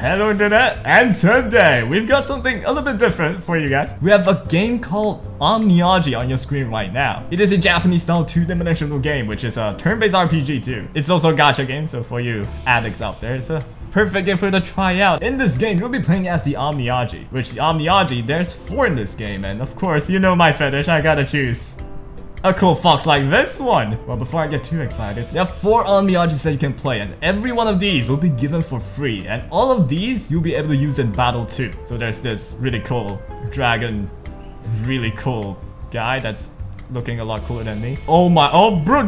Hello internet, and today we've got something a little bit different for you guys. We have a game called Onmyoji on your screen right now. It is a Japanese style two-dimensional game, which is a turn-based RPG too. It's also a gacha game, so for you addicts out there, it's a perfect game for you to try out. In this game, you'll be playing as the Onmyoji, which the Onmyoji, there's 4 in this game, and of course, you know my fetish, I gotta choose a cool fox like this one. Well, before I get too excited, there are 4 Onmyojis that you can play, and every one of these will be given for free, and all of these you'll be able to use in battle too. So there's this really cool dragon, really cool guy that's looking a lot cooler than me. Oh my, oh bro,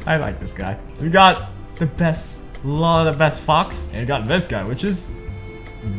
I like this guy. We got the best, a lot of the best fox, and you got this guy, which is,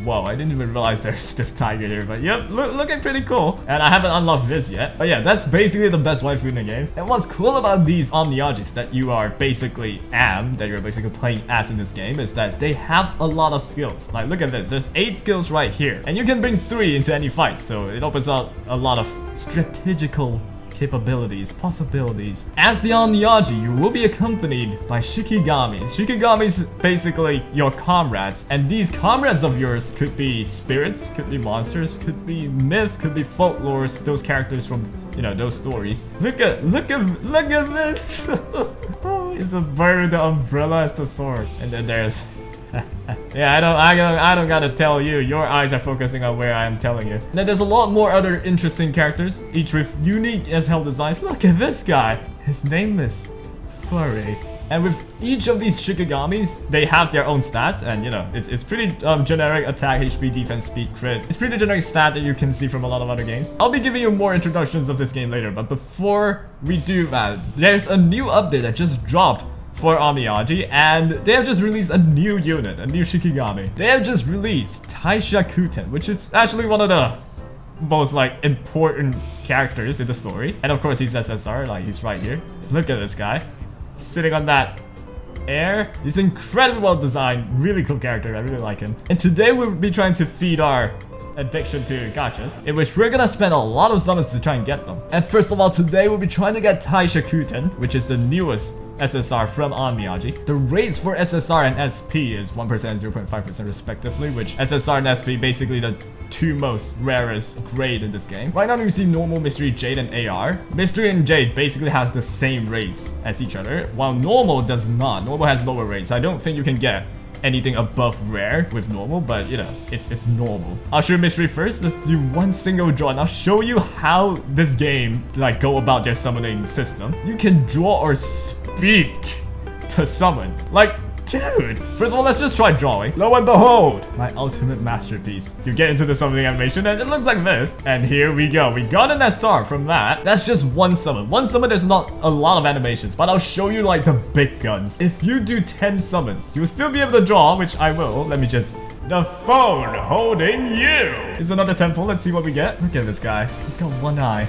whoa, I didn't even realize there's this tiger here, but yep, looking pretty cool. And I haven't unlocked this yet. But yeah, that's basically the best waifu in the game. And what's cool about these Onmyojis that you are basically that you're basically playing as in this game, is that they have a lot of skills. Like, look at this, there's 8 skills right here. And you can bring 3 into any fight, so it opens up a lot of strategical capabilities, possibilities. As the Onmyoji, you will be accompanied by Shikigamis. Shikigamis basically your comrades, and these comrades of yours could be spirits, could be monsters, could be myth, could be folklores, those characters from, you know, those stories. Look at this. Oh, it's a bird with the umbrella as the sword, and then there's yeah, I don't gotta tell you. Your eyes are focusing on where I am telling you. Now, there's a lot more other interesting characters, each with unique as hell designs. Look at this guy. His name is Furry. And with each of these Shikigamis, they have their own stats, and you know, it's pretty generic attack, HP, defense, speed, crit. It's pretty generic stat that you can see from a lot of other games. I'll be giving you more introductions of this game later, but before we do that, there's a new update that just dropped for Onmyoji, and they have just released a new unit, a new Shikigami. They have just released Tai Shakutan, which is actually one of the most like important characters in the story. And of course he's SSR, like he's right here. Look at this guy, sitting on that air. He's incredibly well designed, really cool character, I really like him. And today we'll be trying to feed our addiction to gachas, in which we're gonna spend a lot of summons to try and get them. And first of all, today we'll be trying to get Tai Shakutan, which is the newest SSR from Onmyoji. The rates for SSR and SP is 1% and 0.5% respectively, which SSR and SP basically the 2 most rarest grade in this game. Right now you see normal, mystery, jade, and AR. Mystery and jade basically has the same rates as each other, while normal does not. Normal has lower rates. I don't think you can get anything above rare with normal, but you know, it's normal. I'll show mystery first. Let's do one single draw, and I'll show you how this game like go about their summoning system. You can draw or speak to summon. Like, dude, first of all, let's just try drawing. Lo and behold, my ultimate masterpiece. You get into the summoning animation and it looks like this. And here we go. We got an SR from that. That's just one summon. One summon, there's not a lot of animations, but I'll show you like the big guns. If you do 10 summons, you'll still be able to draw, which I will. Let me just... The phone holding you. It's another temple. Let's see what we get. Look at this guy. He's got one eye.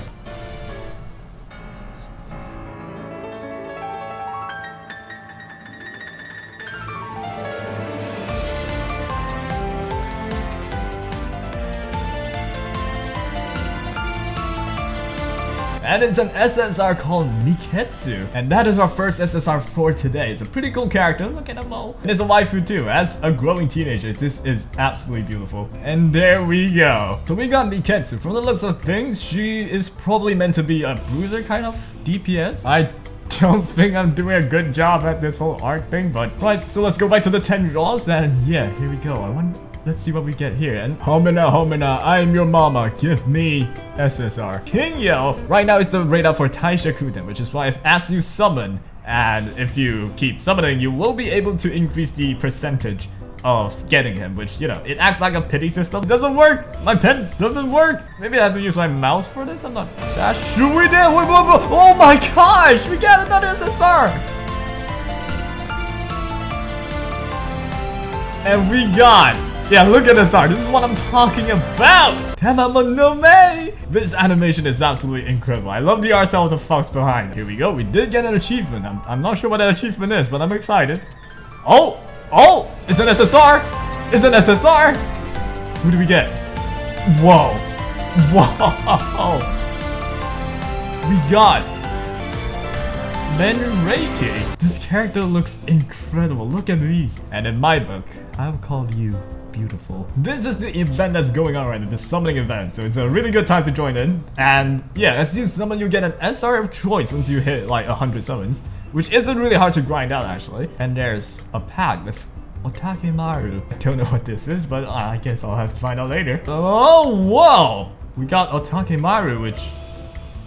And it's an SSR called Miketsu. And that is our first SSR for today. It's a pretty cool character. Look at him all. And it's a waifu too. As a growing teenager, this is absolutely beautiful. And there we go. So we got Miketsu. From the looks of things, she is probably meant to be a bruiser kind of DPS. I don't think I'm doing a good job at this whole art thing, but right. So let's go back to the 10 draws, and yeah, here we go. Let's see what we get here. And Homina, I am your mama. Give me SSR. King Yo. Right now is the rate up for Tai Shakutan, which is why as you summon, and if you keep summoning, you will be able to increase the percentage of getting him, which, you know, it acts like a pity system. It doesn't work. My pen doesn't work. Maybe I have to use my mouse for this. I'm not that sure we did. Oh my gosh, we got another SSR. And we got... Yeah, look at this art. This is what I'm talking about. Tamama no me. This animation is absolutely incredible. I love the art style with the fox behind. Here we go. We did get an achievement. I'm not sure what that achievement is, but I'm excited. Oh, it's an SSR. It's an SSR. Who do we get? Whoa. We got Reiki. This character looks incredible. Look at these. And in my book, I'll call you beautiful. This is the event that's going on right now, the summoning event. So it's a really good time to join in. And yeah, as you summon, you get an SR of choice once you hit like 100 summons, which isn't really hard to grind out actually. And there's a pack with Otakemaru. I don't know what this is, but I guess I'll have to find out later. Oh, whoa! We got Otakemaru, which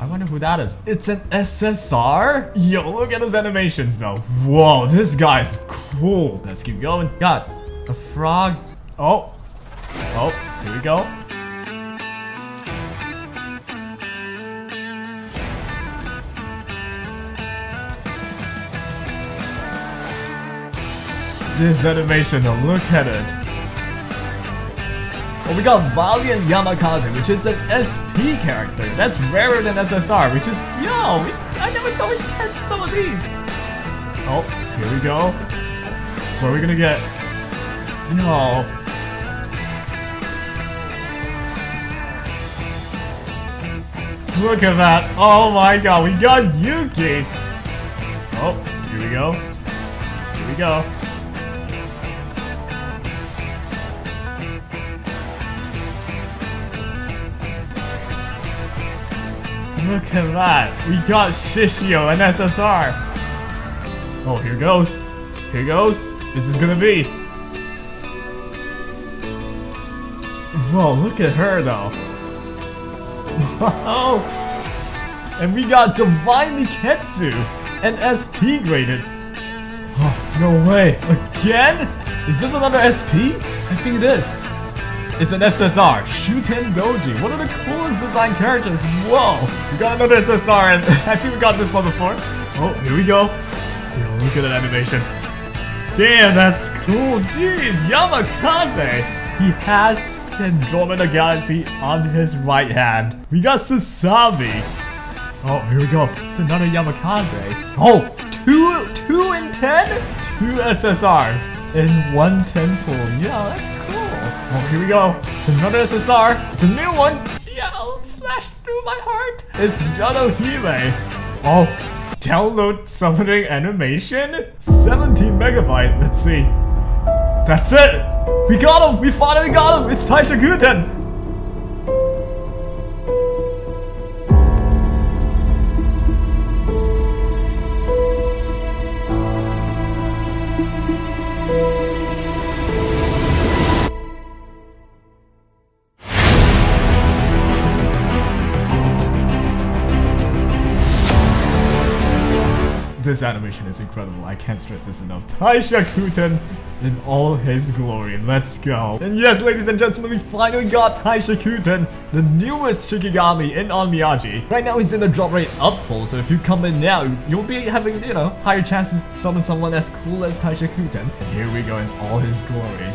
I wonder who that is. It's an SSR? Yo, look at those animations though. Whoa, this guy's cool. Let's keep going. Got a frog. Oh, here we go. This animation though, look at it. Oh, we got Valiant Yamakaze, which is an SP character. That's rarer than SSR, which is, yo, I never thought we'd get some of these. Oh, here we go. What are we gonna get? Yo. Look at that. Oh my god, we got Yuki. Oh, here we go. Here we go. Look at that. We got Shishio and SSR. Oh, here goes. Here goes. This is gonna be. Whoa, look at her though. Wow. And we got Divine Miketsu and SP graded. Oh, no way. Again? Is this another SP? I think it is. It's an SSR, Shuten Doji, one of the coolest design characters. Whoa, we got another SSR, and I think we got this one before. Oh, here we go. Yo, look at that animation. Damn, that's cool. Jeez, Yamakaze. He has the Andromeda Galaxy on his right hand. We got Sasabi. Oh, here we go. It's another Yamakaze. Oh, two in 10? 2 SSRs in 1 10 pool. Yeah, that's cool. Oh, here we go. It's another SSR. It's a new one. Yo, slashed through my heart. It's Yodohime. Oh, download summoning animation. 17 megabyte. Let's see. That's it. We got him. We finally got him. It's Tai Shakutan. This animation is incredible. I can't stress this enough. Tai Shakutan in all his glory. Let's go. And yes, ladies and gentlemen, we finally got Tai Shakutan, the newest Shikigami in Onmyoji. Right now, he's in the drop rate up pull, so if you come in now, you'll be having, you know, higher chances to summon someone as cool as Tai Shakutan. And here we go in all his glory.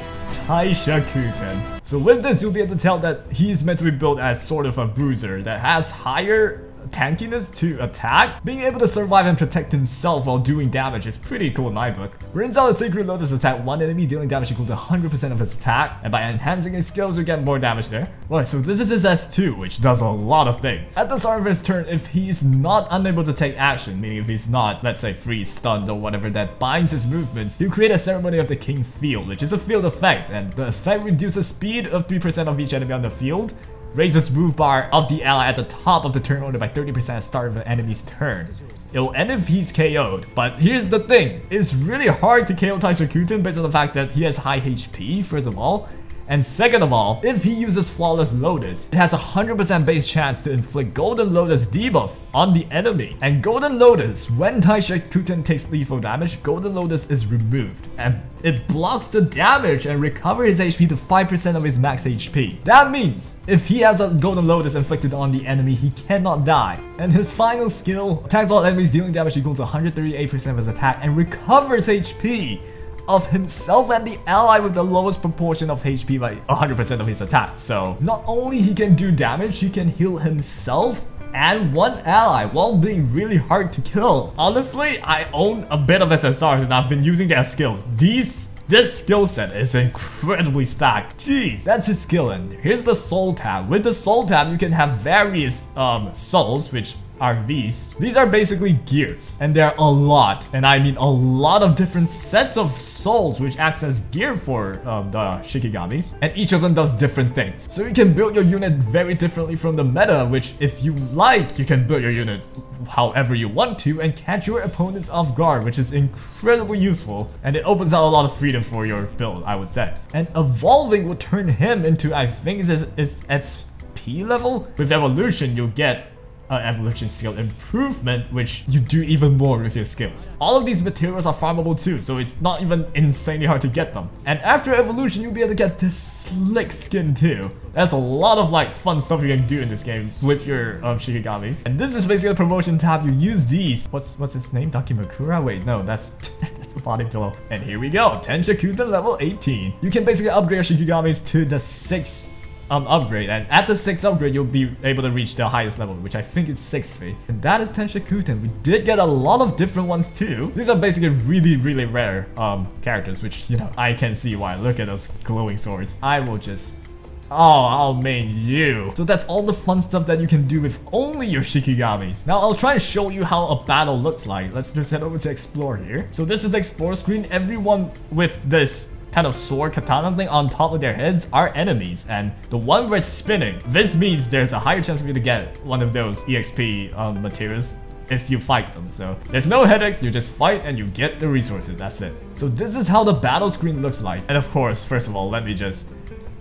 Tai Shakutan. So with this, you'll be able to tell that he's meant to be built as sort of a bruiser that has higher tankiness to attack. Being able to survive and protect himself while doing damage is pretty cool in my book. Brings out a Sacred Lotus attack one enemy, dealing damage equal to 100% of his attack, and by enhancing his skills you get more damage there. Right, so this is his S2, which does a lot of things. At the start of his turn, if he's not unable to take action, meaning if he's not, let's say, freeze, stunned, or whatever that binds his movements, he'll create a Ceremony of the King field, which is a field effect, and the effect reduces speed of 3% of each enemy on the field, raises move bar of the ally at the top of the turn order by 30% at the start of the enemy's turn. It'll end if he's KO'd. But here's the thing. It's really hard to KO Tai Shakutan based on the fact that he has high HP, first of all. And second of all, if he uses Flawless Lotus, it has a 100% base chance to inflict Golden Lotus debuff on the enemy. And Golden Lotus, when Tai Shakutan takes lethal damage, Golden Lotus is removed. And it blocks the damage and recovers his HP to 5% of his max HP. That means, if he has a Golden Lotus inflicted on the enemy, he cannot die. And his final skill attacks all enemies dealing damage equal to 138% of his attack and recovers HP of himself and the ally with the lowest proportion of HP by 100% of his attack. So not only he can do damage, he can heal himself and one ally while being really hard to kill. Honestly, I own a bit of SSRs and I've been using their skills. This skill set is incredibly stacked. Jeez, that's his skill. And here's the soul tab. With the soul tab, you can have various souls, which are these. These are basically gears, and there are a lot, and I mean a lot of different sets of souls which acts as gear for the Shikigamis, and each of them does different things. So you can build your unit very differently from the meta, which if you like, you can build your unit however you want to and catch your opponents off guard, which is incredibly useful, and it opens out a lot of freedom for your build, I would say. And evolving will turn him into, I think it's SP level. With evolution, you'll get evolution skill improvement, which you do even more with your skills. All of these materials are farmable too, so it's not even insanely hard to get them. And after evolution, you'll be able to get this slick skin too. That's a lot of like fun stuff you can do in this game with your Shikigamis. And this is basically a promotion tab. You use these. What's his name? Dakimakura? Wait, no, that's that's a body pillow. And here we go. Tai Shakutan level 18. You can basically upgrade your Shikigamis to the 6th upgrade, and at the 6th upgrade you'll be able to reach the highest level, which I think is 60. And that is Tai Shakutan. We did get a lot of different ones too. These are basically really rare characters, which, you know, I can see why. Look at those glowing swords. I will just I'll main you. So that's all the fun stuff that you can do with only your Shikigamis. Now I'll try and show you how a battle looks like. Let's just head over to explore here. So this is the explore screen. Everyone with this kind of sword katana thing on top of their heads are enemies, and the one where it's spinning, this means there's a higher chance for you to get one of those EXP materials if you fight them. So there's no headache, you just fight and you get the resources, that's it. So this is how the battle screen looks like. And of course, first of all, let me just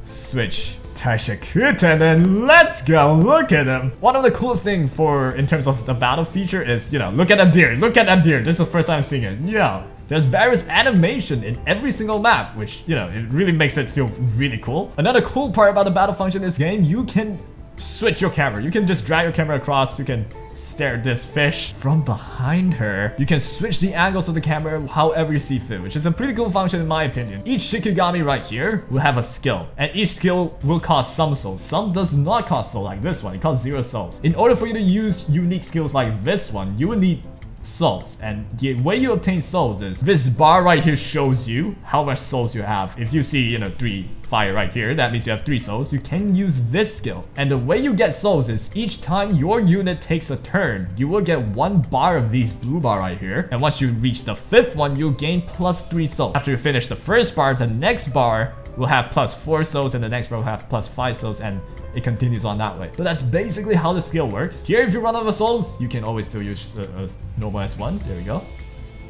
switch Tai Shakutan and let's go, look at him. One of the coolest thing in terms of the battle feature is, you know, look at that deer, this is the first time seeing it. Yeah. There's various animation in every single map, which, you know, it really makes it feel really cool. Another cool part about the battle function in this game, you can switch your camera. You can just drag your camera across. You can stare at this fish from behind her. You can switch the angles of the camera however you see fit, which is a pretty cool function in my opinion. Each Shikigami right here will have a skill, and each skill will cost some souls. Some does not cost souls, like this one. It costs 0 souls. In order for you to use unique skills like this one, you will need souls, and the way you obtain souls is this bar right here shows you how much souls you have. If you see, you know, 3 fire right here, that means you have 3 souls. You can use this skill, and the way you get souls is each time your unit takes a turn, you will get 1 bar of these blue bar right here, and once you reach the 5th one, you'll gain plus 3 souls. After you finish the first bar, the next bar will have plus 4 souls, and the next bar will have plus 5 souls, and it continues on that way. So that's basically how the skill works. Here, if you run out of souls, you can always still use a normal S1. There we go.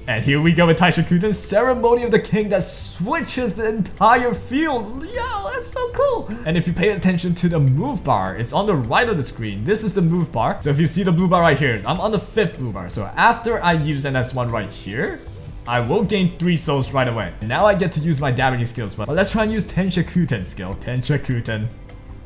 And here we go with Tai Shakutan, Ceremony of the King, that switches the entire field. Yo, that's so cool. And if you pay attention to the move bar, it's on the right of the screen. This is the move bar. So if you see the blue bar right here, I'm on the 5th blue bar. So after I use an S1 right here, I will gain 3 souls right away. And now I get to use my dabbing skills. But let's try and use Tai Shakutan's skill. Tai Shakutan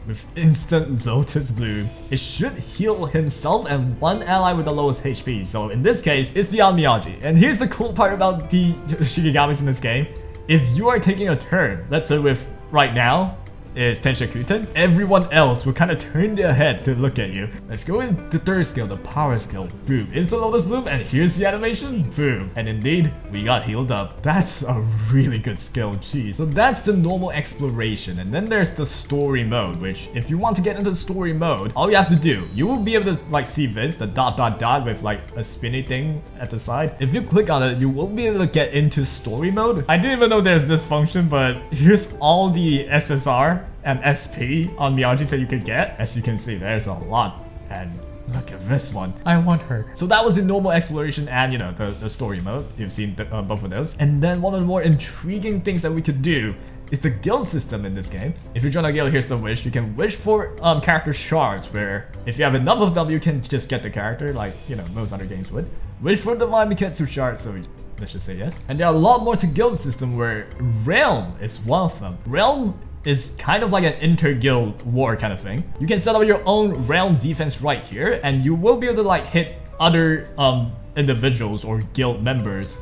with instant Lotus Bloom. It should heal himself and 1 ally with the lowest HP. So in this case, it's the Onmyoji. And here's the cool part about the Shikigamis in this game. If you are taking a turn, let's say with right now is Tai Shakutan, everyone else will kind of turn their head to look at you. Let's go with the 3rd skill, the power skill. Boom. Is the Lotus Bloom, and here's the animation. Boom. And indeed, we got healed up. That's a really good skill, jeez. So that's the normal exploration, and then there's the story mode, which if you want to get into the story mode, all you have to do, you will be able to like see this, the ... with like a spinny thing at the side. If you click on it, you will be able to get into story mode. I didn't even know there's this function, but here's all the SSR and SP on Onmyoji that you could get. As you can see, there's a lot, and look at this one. I want her. So that was the normal exploration and, you know, the story mode. You've seen both of those. And then one of the more intriguing things that we could do is the guild system in this game. If you join a guild, here's the wish. You can wish for character shards, where if you have enough of them, you can just get the character, like, you know, most other games would. Wish for Divine Miketsu shard, so let's just say yes. And there are a lot more to guild system, where Realm is one of them. Realm is kind of like an inter-guild war kind of thing. You can set up your own realm defense right here, and you will be able to like hit other individuals or guild members'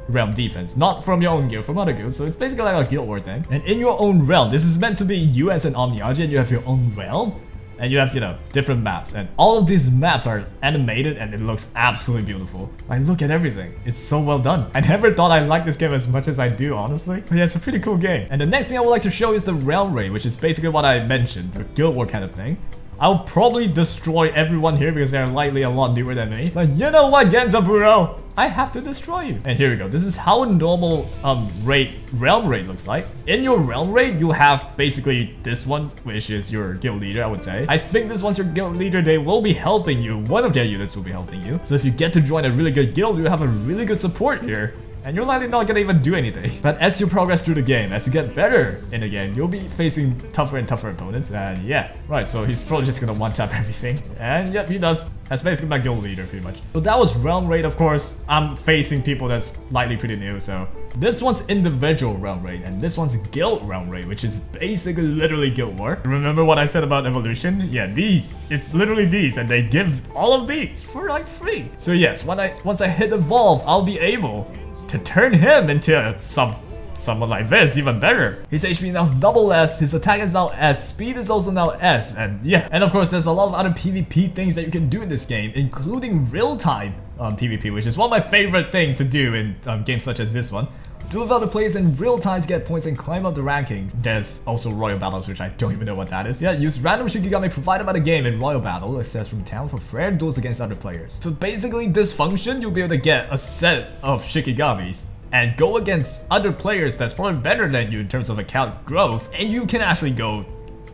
realm defense, not from your own guild, from other guilds. So it's basically like a guild war thing. And in your own realm, this is meant to be you as an Onmyoji, and you have your own realm, and you have, you know, different maps, and all of these maps are animated, and it looks absolutely beautiful. Like, look at everything. It's so well done. I never thought I'd like this game as much as I do, honestly. But yeah, it's a pretty cool game. And the next thing I would like to show is the realm raid, which is basically what I mentioned, the guild war kind of thing. I'll probably destroy everyone here because they're likely a lot newer than me. But you know what, Genzaburo? I have to destroy you. And here we go. This is how a normal realm raid looks like. In your realm raid, you have basically this one, which is your guild leader, I would say. I think this one's your guild leader. They will be helping you. One of their units will be helping you. So if you get to join a really good guild, you have a really good support here. And you're likely not gonna even do anything. But as you progress through the game, as you get better in the game, you'll be facing tougher and tougher opponents. And yeah, right, so he's probably just gonna one-tap everything. And yep, he does. That's basically my guild leader, pretty much. So that was realm raid, of course. I'm facing people that's likely pretty new, so this one's individual realm raid, and this one's guild realm raid, which is basically literally guild war. Remember what I said about evolution? Yeah, these. It's literally these, and they give all of these for like free. So yes, once I hit evolve, I'll be able to turn him into someone like this, even better. His HP now is double S, his attack is now S, speed is also now S, and yeah. And of course, there's a lot of other PvP things that you can do in this game, including real-time PvP, which is one of my favorite things to do in games such as this one. Duel with other players in real time to get points and climb up the rankings. There's also Royal Battles, which I don't even know what that is. Yeah, use random Shikigami provided by the game in Royal Battle, access from town for fair duels against other players. So basically this function, you'll be able to get a set of Shikigamis and go against other players that's probably better than you in terms of account growth, and you can actually go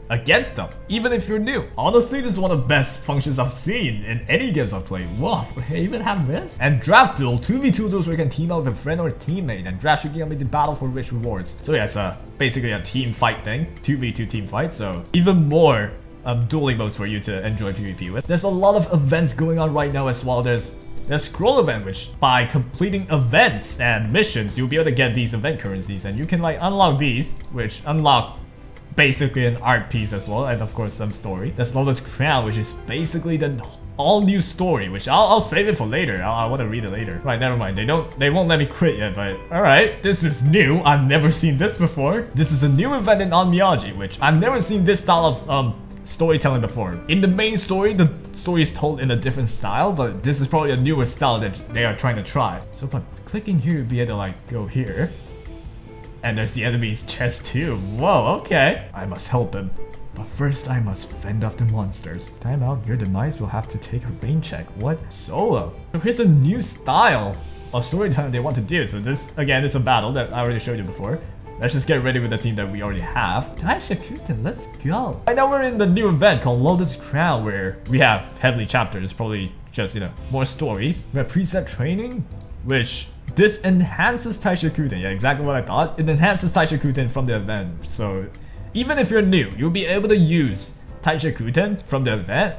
against them, even if you're new. Honestly, this is one of the best functions I've seen in any games I've played. Whoa, they even have this? And draft duel, 2v2 duels where you can team up with a friend or a teammate and draft Shikigami to battle for rich rewards. So yeah, it's basically a team fight thing, 2v2 team fight, so even more dueling modes for you to enjoy PvP with. There's a lot of events going on right now as well. There's the scroll event, which by completing events and missions, you'll be able to get these event currencies, and you can like unlock these, which unlock basically an art piece as well, and of course some story. There's Lotus Crown, which is basically the all new story, which I'll save it for later. I want to read it later. Right, never mind. They won't let me quit yet, but all right. This is new. I've never seen this before. This is a new event in Onmyoji, which I've never seen this style of storytelling before. In the main story, the story is told in a different style, but this is probably a newer style that they are trying to try. So by clicking here, you'll be able to like go here. And there's the enemy's chest too. Whoa, okay. I must help him. But first I must fend off the monsters. Time out, your demise will have to take a rain check. What? Solo. So here's a new style of storytelling they want to do. So this, again, is a battle that I already showed you before. Let's just get ready with the team that we already have. Tai Shakutan, let's go. Right now we're in the new event called Lotus Crown, where we have heavily chapters, probably just, you know, more stories. We have preset training, which this enhances Tai Shakutan. Yeah, exactly what I thought. It enhances Tai Shakutan from the event. So even if you're new, you'll be able to use Tai Shakutan from the event,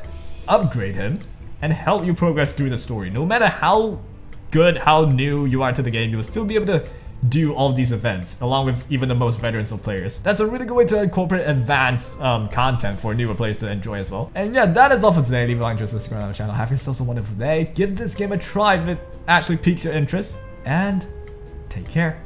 upgrade him, and help you progress through the story. No matter how good, how new you are to the game, you'll still be able to do all these events, along with even the most veterans of players. That's a really good way to incorporate advanced content for newer players to enjoy as well. And yeah, that is all for today. Leave a like, subscribe on the channel. Have yourselves a wonderful day. Give this game a try if it actually piques your interest. And take care.